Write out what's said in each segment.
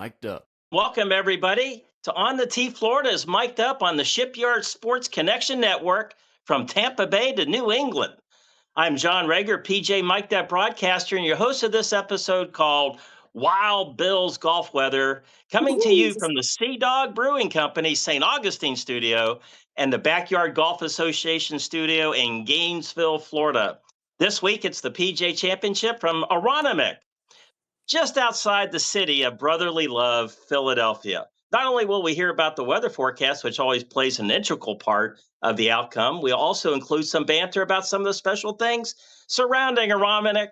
Mic'd up. Welcome, everybody, to On the Tee. Florida is mic'd up on the Shipyard Sports Connection Network from Tampa Bay to New England. I'm John Reger, PJ Mic'd Up broadcaster, and your host of this episode called Wild Bill's Golf Weather, coming to you from the Sea Dog Brewing Company St. Augustine studio and the Backyard Golf Association studio in Gainesville, Florida. This week, it's the PGA Championship from Aronimink, just outside the city of brotherly love, Philadelphia. Not only will we hear about the weather forecast, which always plays an integral part of the outcome, we also include some banter about some of the special things surrounding Aronimink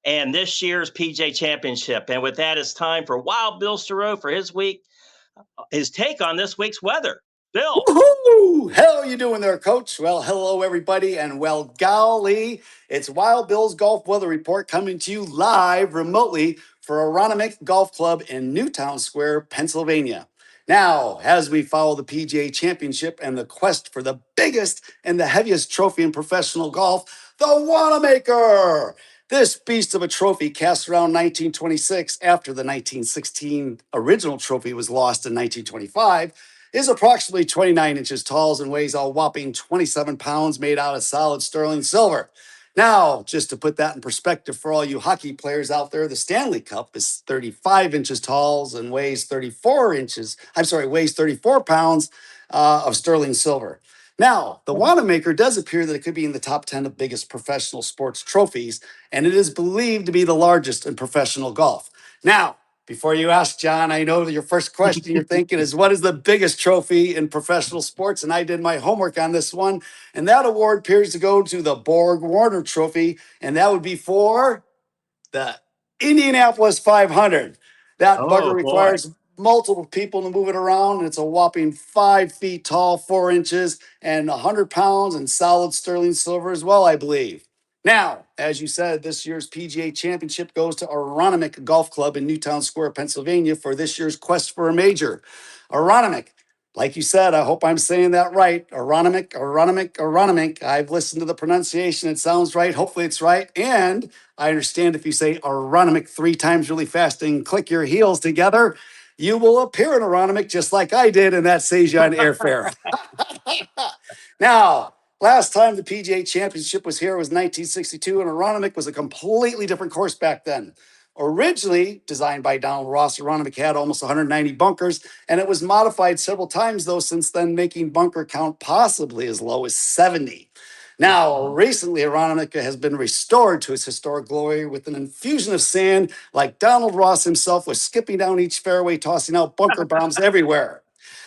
and this year's PGA Championship. And with that, it's time for Wild Bill Stereau for his take on this week's weather. Bill. Woohoo! How you doing there, Coach? Well, hello, everybody, and well, golly, it's Wild Bill's Golf Weather Report coming to you live remotely for Aronimink Golf Club in Newtown Square, Pennsylvania. Now, as we follow the PGA Championship and the quest for the biggest and the heaviest trophy in professional golf, the Wanamaker. This beast of a trophy cast around 1926 after the 1916 original trophy was lost in 1925 is approximately 29 inches tall and weighs a whopping 27 pounds, made out of solid sterling silver. Now, just to put that in perspective for all you hockey players out there, the Stanley Cup is 35 inches tall and weighs 34 pounds of sterling silver. Now, the Wanamaker does appear that it could be in the top 10 of biggest professional sports trophies, and it is believed to be the largest in professional golf. Now, before you ask, John, I know that your first question you're thinking is, what is the biggest trophy in professional sports? And I did my homework on this one. And that award appears to go to the Borg Warner Trophy. And that would be for the Indianapolis 500. That bugger requires multiple people to move it around. And it's a whopping 5 feet tall, 4 inches, and 100 pounds in solid sterling silver as well, I believe. Now, as you said, this year's PGA Championship goes to Aronimink Golf Club in Newtown Square, Pennsylvania for this year's quest for a major. Aronimink, like you said, I hope I'm saying that right. Aronimink. I've listened to the pronunciation. It sounds right. Hopefully it's right. And I understand if you say Aronimink 3 times really fast and click your heels together, you will appear in Aronimink just like I did, and that saves you on airfare. Now, last time the PGA Championship was here was 1962, and Aronimink was a completely different course back then. Originally designed by Donald Ross, Aronimink had almost 190 bunkers, and it was modified several times, though, since then, making bunker count possibly as low as 70. Now, recently, Aronimink has been restored to its historic glory with an infusion of sand, like Donald Ross himself was skipping down each fairway, tossing out bunker bombs everywhere.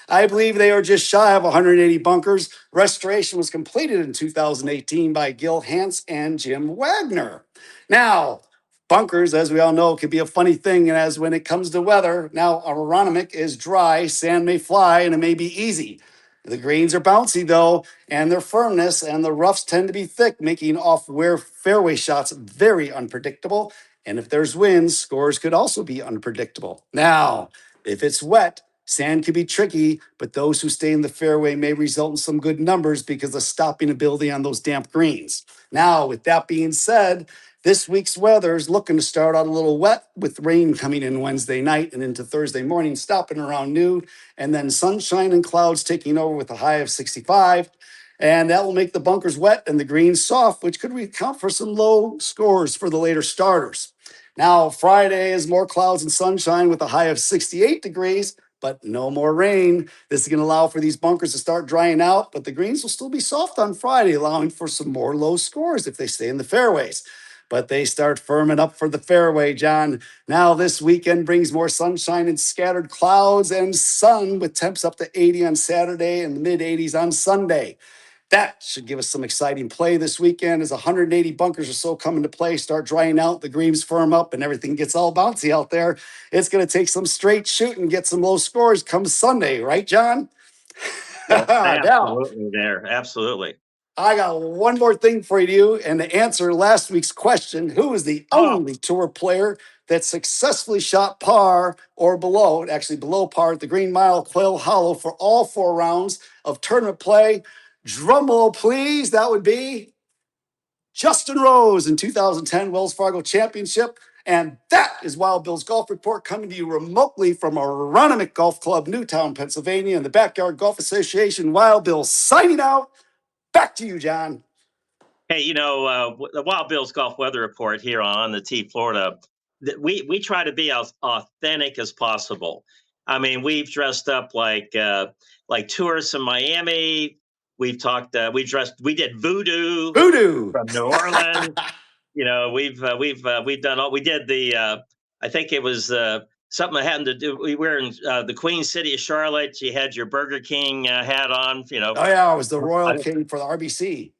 I believe they are just shy of 180 bunkers. Restoration was completed in 2018 by Gil Hance and Jim Wagner. Now, bunkers, as we all know, can be a funny thing. And as when it comes to weather, now Aronimink is dry, sand may fly, and it may be easy. The greens are bouncy, though, and their firmness and the roughs tend to be thick, making off-wear fairway shots very unpredictable. And if there's winds, scores could also be unpredictable. Now, if it's wet, sand can be tricky, but those who stay in the fairway may result in some good numbers because of stopping ability on those damp greens. Now, with that being said, this week's weather is looking to start out a little wet with rain coming in Wednesday night and into Thursday morning, stopping around noon, and then sunshine and clouds taking over with a high of 65. And that will make the bunkers wet and the greens soft, which could account for some low scores for the later starters. Now, Friday is more clouds and sunshine with a high of 68 degrees, but no more rain. This is going to allow for these bunkers to start drying out, but the greens will still be soft on Friday, allowing for some more low scores if they stay in the fairways. But they start firming up for the fairway, John. Now this weekend brings more sunshine and scattered clouds and sun with temps up to 80 on Saturday and the mid-80s on Sunday. That should give us some exciting play this weekend as 180 bunkers or so come into play, start drying out, the greens firm up, and everything gets all bouncy out there. It's going to take some straight shooting, get some low scores come Sunday, right, John? Absolutely there. Absolutely. I got one more thing for you, and to answer last week's question, who is the only tour player that successfully shot par or below, actually below par at the Green Mile, Quail Hollow for all 4 rounds of tournament play? Drum roll, please. That would be Justin Rose in 2010 Wells Fargo Championship. And that is Wild Bill's Golf Report, coming to you remotely from Aronimink Golf Club, Newtown, Pennsylvania, and the Backyard Golf Association. Wild Bill signing out. Back to you, John. Hey, the Wild Bill's Golf Weather Report here on the T Florida, we try to be as authentic as possible. I mean, we've dressed up like tourists in Miami. We've talked. We did voodoo Voodoo. from New Orleans. We've done all. We did I think it was something that had to do. We were in the Queen City of Charlotte. You had your Burger King hat on. Oh yeah, I was the Royal I, King for the RBC.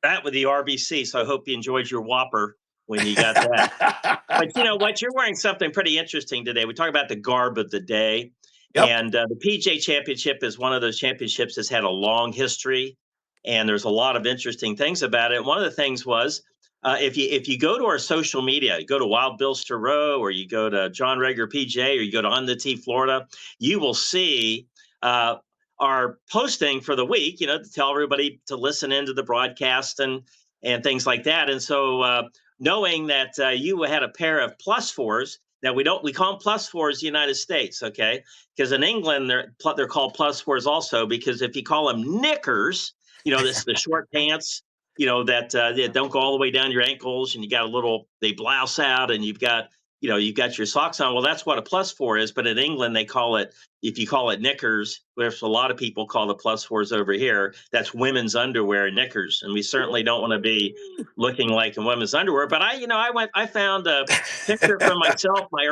that with the RBC. So I hope you enjoyed your Whopper when you got that. But you know what? You're wearing something pretty interesting today. We talk about the garb of the day. Yep. And the PGA Championship is one of those championships that's had a long history. And there's a lot of interesting things about it. One of the things was if you go to our social media, you go to Wild Bill Sterow, or you go to John Reger PGA, or you go to On the T Florida, you will see our posting for the week, to tell everybody to listen into the broadcast and things like that. And so knowing that you had a pair of plus fours. Now we call them plus fours in the United States, okay? Because in England they're called plus fours also, because if you call them knickers, this the short pants, that don't go all the way down your ankles, and you got they blouse out, and you've got your socks on. Well, that's what a plus four is. But in England, if you call it knickers, which a lot of people call the plus fours over here, that's women's underwear, knickers. And we certainly don't want to be looking like in women's underwear. But I found a picture from myself, my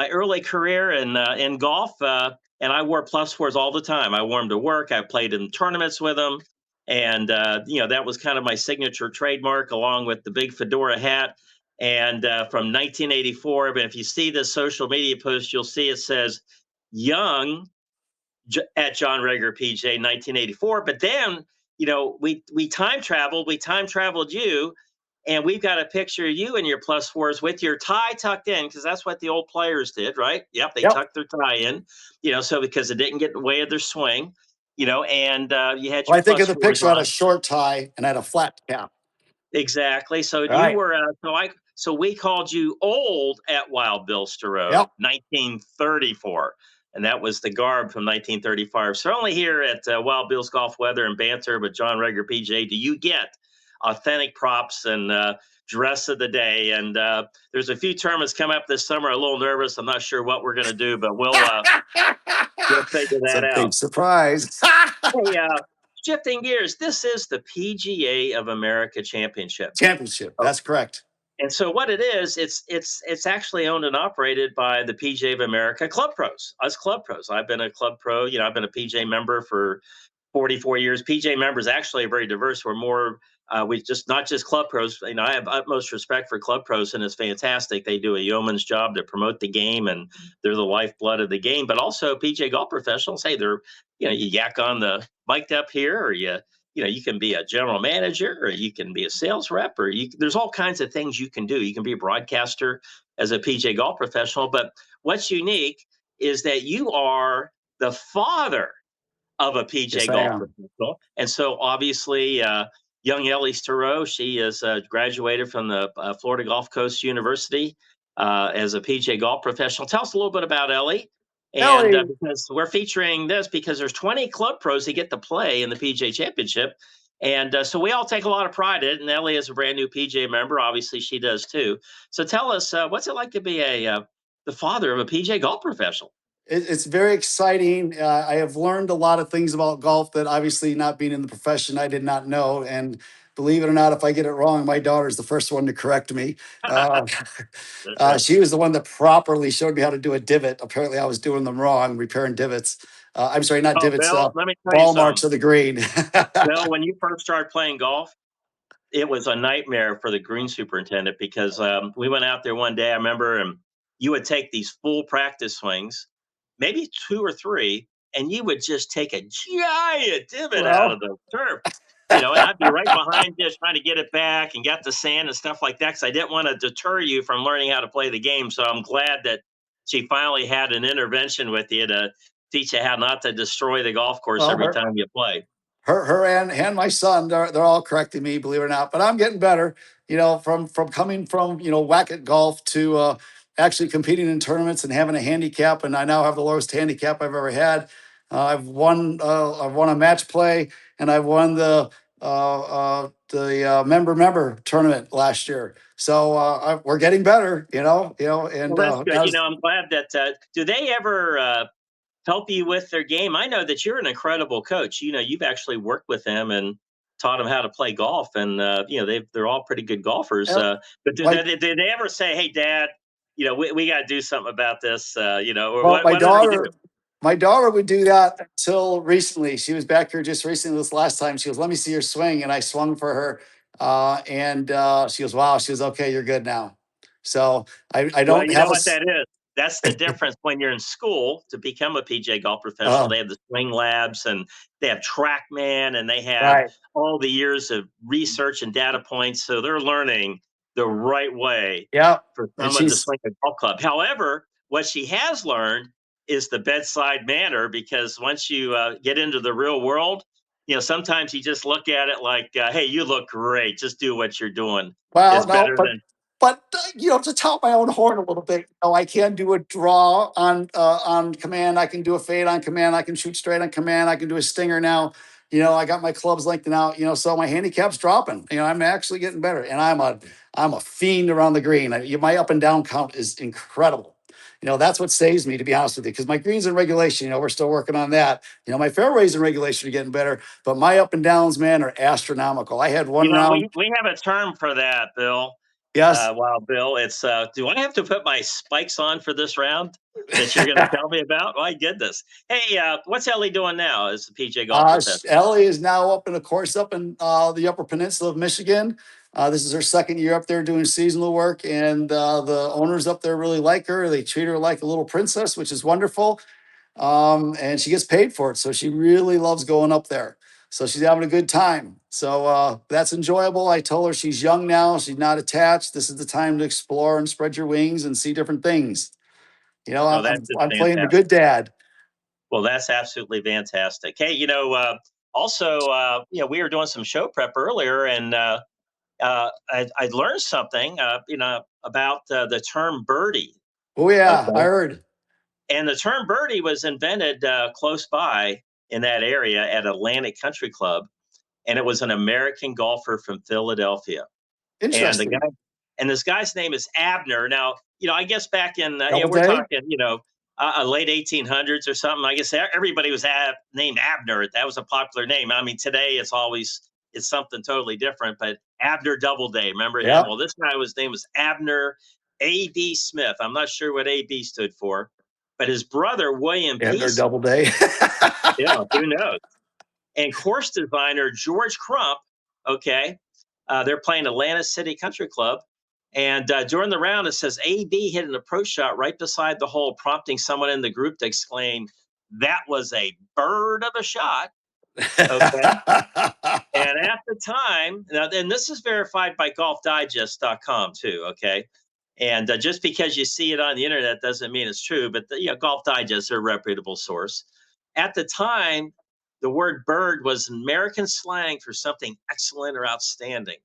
early career in golf, and I wore plus fours all the time. I wore them to work. I played in tournaments with them. And, that was kind of my signature trademark, along with the big fedora hat. And from 1984, but if you see the social media post, you'll see it says young at John Reger PGA 1984. But then, we time traveled you. And we've got a picture of you in your plus fours with your tie tucked in, because that's what the old players did, right? Yep, they tucked their tie in, so because it didn't get in the way of their swing, and you had your I think plus of the fours picture, I had on. a short tie and I had a flat cap. Exactly. So All you right. were so we called you old at Wild Bill Sterow, Yep. 1934. And that was the garb from 1935. So only here at Wild Bill's Golf Weather and Banter with John Reger PGA do you get authentic props and dress of the day. And there's a few tournaments coming up this summer. I'm a little nervous. I'm not sure what we're going to do, but we'll figure It's that a big out. surprise. Hey, shifting gears, this is the PGA of America Championship. Championship. That's correct. And so what it is, it's actually owned and operated by the PGA of America Club Pros, us Club Pros. I've been a Club Pro, I've been a PGA member for 44 years. PGA members actually are very diverse. We're more, we just not just Club Pros. I have utmost respect for Club Pros, and it's fantastic. They do a yeoman's job to promote the game, and they're the lifeblood of the game. But also PGA golf professionals. Hey, they're, you yak on the mic'd up here, or you can be a general manager, or you can be a sales rep, or there's all kinds of things you can do. You can be a broadcaster as a PGA golf professional. But what's unique is that you are the father of a PGA golf professional. And so obviously, young Ellie Sterow, she is graduated from the Florida Gulf Coast University as a PGA golf professional. Tell us a little bit about Ellie. And because we're featuring this because there's 20 club pros that get to play in the PGA Championship. And so we all take a lot of pride in it. And Ellie is a brand new PGA member. Obviously, she does too. So tell us, what's it like to be the father of a PGA golf professional? It's very exciting. I have learned a lot of things about golf that obviously, not being in the profession, I did not know. And believe it or not, if I get it wrong, my daughter's the first one to correct me. She was the one that properly showed me how to do a divot. Apparently I was doing them wrong, repairing divots. I'm sorry, not divots, Bill, let me tell ball you marks of the green. Bill, when you first started playing golf, it was a nightmare for the green superintendent because we went out there one day, I remember, and you would take these full practice swings, maybe two or three, and you would just take a giant divot out of the turf. And I'd be right behind you trying to get it back and get the sand and stuff like that, because I didn't want to deter you from learning how to play the game. So I'm glad that she finally had an intervention with you to teach you how not to destroy the golf course every time you play. Her and my son, they're all correcting me, believe it or not, but I'm getting better. from coming from, whack at golf to actually competing in tournaments and having a handicap. And I now have the lowest handicap I've ever had. I've won a match play, and I've won the member tournament last year. So we're getting better, and Well, that's good. that was, I'm glad that. Do they ever help you with their game? I know that you're an incredible coach. You've actually worked with them and taught them how to play golf, and they're all pretty good golfers. uh, But like, did they ever say, "Hey, Dad, we got to do something about this," or well, what do they do? my daughter would do that until recently. She was back here just recently this last time. She goes, "Let me see your swing," and I swung for her, and she goes, "Wow." She goes, "Okay, you're good now." So I Well, don't you know have a what that is? That's the difference when you're in school to become a PGA golf professional. uh, They have the swing labs and they have TrackMan and they have right. all the years of research and data points. So they're learning the right way Yeah, for and someone to she's swing a golf club. However, what she has learned is the bedside manner because once you get into the real world, sometimes you just look at it like, hey, you look great. Just do what you're doing well, is no, better but than. to tout my own horn a little bit, I can do a draw on command. I can do a fade on command. I can shoot straight on command. I can do a stinger now. I got my clubs lengthened out. So my handicap's dropping. I'm actually getting better, and I'm a fiend around the green. My up and down count is incredible. That's what saves me, to be honest with you, because my greens in regulation, we're still working on that. My fairways in regulation are getting better, but my up and downs, man, are astronomical. I had one round. We have a term for that, Bill. Yes. Bill, it's do I have to put my spikes on for this round that you're going to tell me about? My goodness. Hey, what's Ellie doing now as a PJ golf professional? Ellie is now up in a course up in the Upper Peninsula of Michigan. This is her second year up there doing seasonal work, and the owners up there really like her. They treat her like a little princess, which is wonderful. And she gets paid for it, so she really loves going up there. So she's having a good time. So that's enjoyable. I told her she's young now; she's not attached. This is the time to explore and spread your wings and see different things. Oh, I'm that's just I'm playing the fantastic. good dad. Well, that's absolutely fantastic. Hey, also, we were doing some show prep earlier, and I learned something, about the term birdie. Oh yeah, I Okay. heard. And the term birdie was invented close by in that area at Atlantic Country Club, and it was an American golfer from Philadelphia. And the guy, Interesting. and this guy's name is Abner. Now, I guess back in, we're Doubleday? talking, late 1800s or something. I guess everybody was named Abner. That was a popular name. I mean, today it's something totally different. But Abner Doubleday, remember him? Yep. Well, this guy was name was Abner A.B. Smith. I'm not sure what A.B. stood for, but his brother William Yeah, P. they're Smith, Doubleday. yeah, who knows? And course designer George Crump. Okay, they're playing Atlanta City Country Club. And during the round, it says AB hit an approach shot right beside the hole, prompting someone in the group to exclaim, "That was a bird of a shot." Okay. And at the time, now, and this is verified by golfdigest.com too. Okay. And just because you see it on the internet doesn't mean it's true, but Golf Digest are a reputable source. At the time, the word bird was American slang for something excellent or outstanding.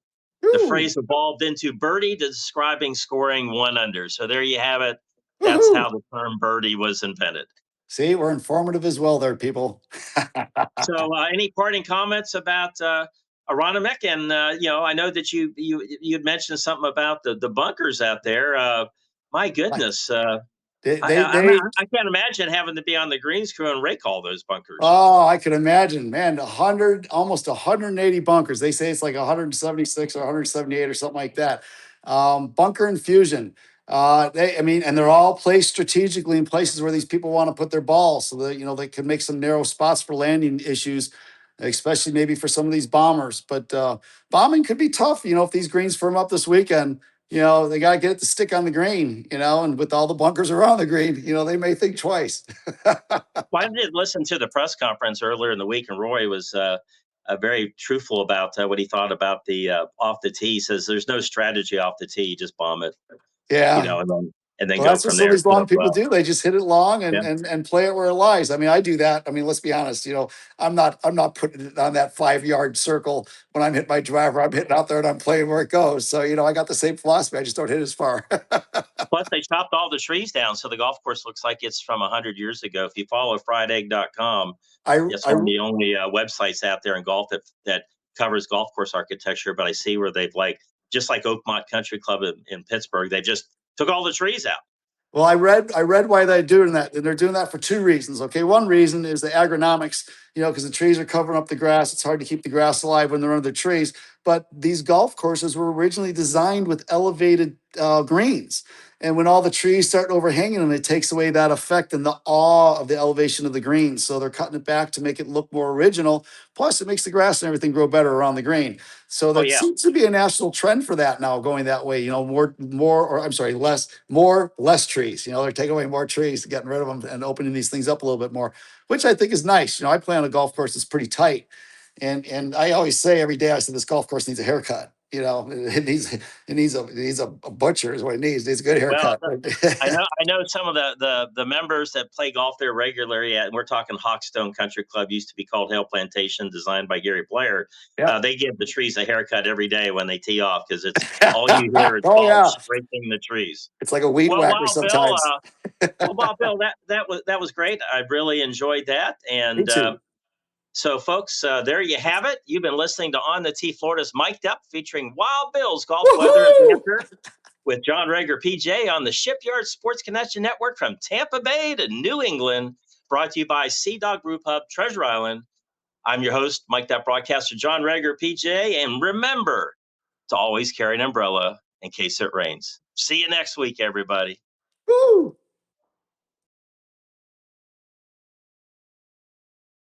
The Woo, phrase evolved into birdie, describing scoring one under. So there you have it. That's woohoo. how the term birdie was invented. See, we're informative as well there, people. So, any parting comments about Aronimink? And I know that you had mentioned something about the bunkers out there. My Like, goodness, they, I, they, I they, I can't imagine having to be on the greens crew and rake all those bunkers. oh, I can imagine, man, 100, almost 180 bunkers. They say it's like 176 or 178 or something like that. Bunker infusion. And they're all placed strategically in places where these people want to put their balls so that, they can make some narrow spots for landing issues, especially maybe for some of these bombers. But bombing could be tough, if these greens firm up this weekend. They got to get it to stick on the green, and with all the bunkers around the green, they may think twice. Well, I did listen to the press conference earlier in the week, and Roy was very truthful about what he thought about the off the tee. He says there's no strategy off the tee, just bomb it. Yeah. And then and then Well, go that's what from some of there. these long So, people do. They just hit it long yeah. and play it where it lies. I mean, I do that. I mean, let's be honest. I'm not putting it on that 5 yard circle when I'm hitting my driver. I'm hitting out there and I'm playing where it goes. So I got the same philosophy. I just don't hit as far. Plus, they chopped all the trees down, so the golf course looks like it's from 100 years ago. If you follow friedegg.com, I it's I one of the only websites out there in golf that covers golf course architecture. But I see where they've just like Oakmont Country Club in Pittsburgh, they just took all the trees out. Well, I read why they're doing that, and they're doing that for two reasons. Okay, one reason is the agronomics, because the trees are covering up the grass. It's hard to keep the grass alive when they're under the trees. But these golf courses were originally designed with elevated greens, and when all the trees start overhanging them, it takes away that effect and the awe of the elevation of the greens. So they're cutting it back to make it look more original. Plus, it makes the grass and everything grow better around the green. So Oh there yeah. seems to be a national trend for that now, going that way. Less trees. They're taking away more trees, getting rid of them, and opening these things up a little bit more, which I think is nice. I play on a golf course that's pretty tight, and I always say every day, I say this golf course needs a haircut. It needs a butcher is what it needs. It needs a good Well, haircut. I know some of the members that play golf there regularly. And we're talking Hawkstone Country Club, used to be called Hale Plantation, designed by Gary Blair. Yeah. They give the trees a haircut every day when they tee off, because it's all you hear is Oh balls yeah, scraping the trees. it's like a weed Well, whacker wow, Bill. sometimes. Bill, that was great. I really enjoyed that. Me And too. so, folks, there you have it. You've been listening to On the Tee, Florida's Mic'd Up, featuring Wild Bill's golf, weather, and Woohoo! banter with John Reger, PJ, on the Shipyard Sports Connection Network from Tampa Bay to New England. Brought to you by Sea Dog Brew Pub, Treasure Island. I'm your host, Mic'd Up broadcaster John Reger, PJ. And remember to always carry an umbrella in case it rains. See you next week, everybody. Woo!